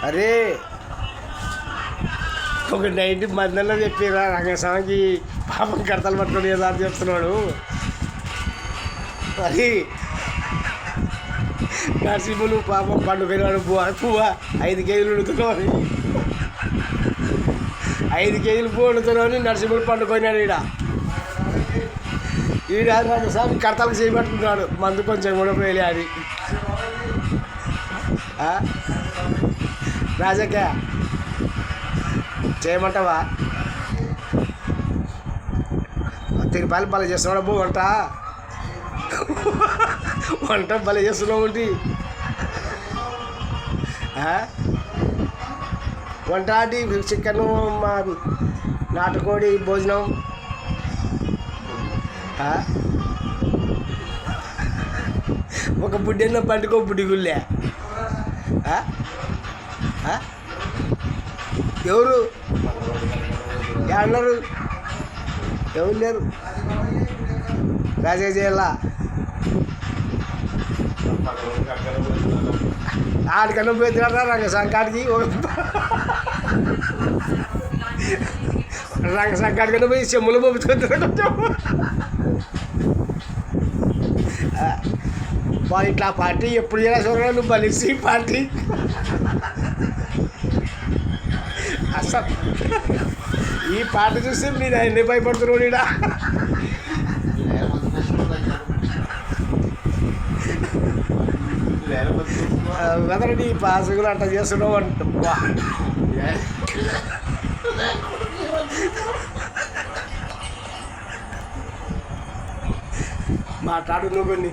అరే ఒక 90 మందిలో చెప్పిరా రంగస్వామికి పాపం కడతలు పట్టుకొని ఏదో చెప్తున్నాడు. అది నరసింహులు పాపం పండుగనాడు పువ్వ 5 కేజీలు వండుతున్నావు అని 5 కేజీలు పువ్వు వండుతున్నావు అని నరసింహులు పండుకొన్నాడు. ఈడ రంగస్వామి కడతలకు చేయబట్టుకున్నాడు. మందు కొంచెం కూడా పోయలే అది. రాజకే చేయమంటావా? 10 రూపాయలు భలే చేస్తున్నాడు అబ్బో వంట భలే చేస్తున్నావు ఏంటి? వంట ఆటి చికెను మా నాటుకోడి భోజనం ఒక బుడ్డెన్న పండుకో బుడ్డి గుళ్ళే. ఎవరు అన్నారు? ఎవరు లేరు. రాజే చేయాలా ఆడికన్నా పోతున్నారా రంగసంకాడికి? రంగసంకాడికన్నా పోయి చెమ్ములు పంపించుకుంటున్నా. వాళ్ళు ఇట్లా పార్టీ ఎప్పుడు చేయాల్సి నువ్వు బలిసి పార్టీ అసలు ఈ పాట చూస్తే మీరు ఎన్ని భయపడుతున్నాడు ఈడ. వెదరని పాసుగులు అట్లా చేస్తున్నావు అంట. మాట్లాడు నువ్వు కొన్ని.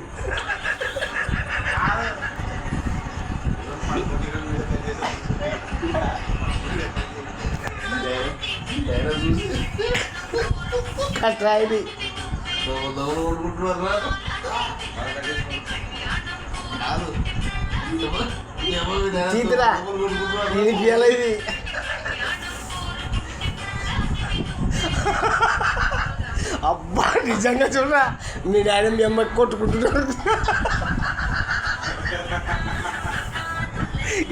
కట్రాయిది చీతరా ఇది గీయాల ఇది. అబ్బా నిజంగా చూడరా మీ డాడీ మీ అమ్మ కొట్టుకుంటున్నారు.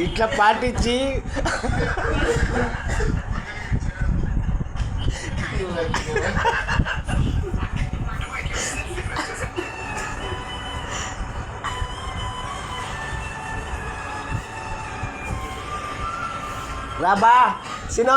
ఇట్లా పాటించి రాబా సినో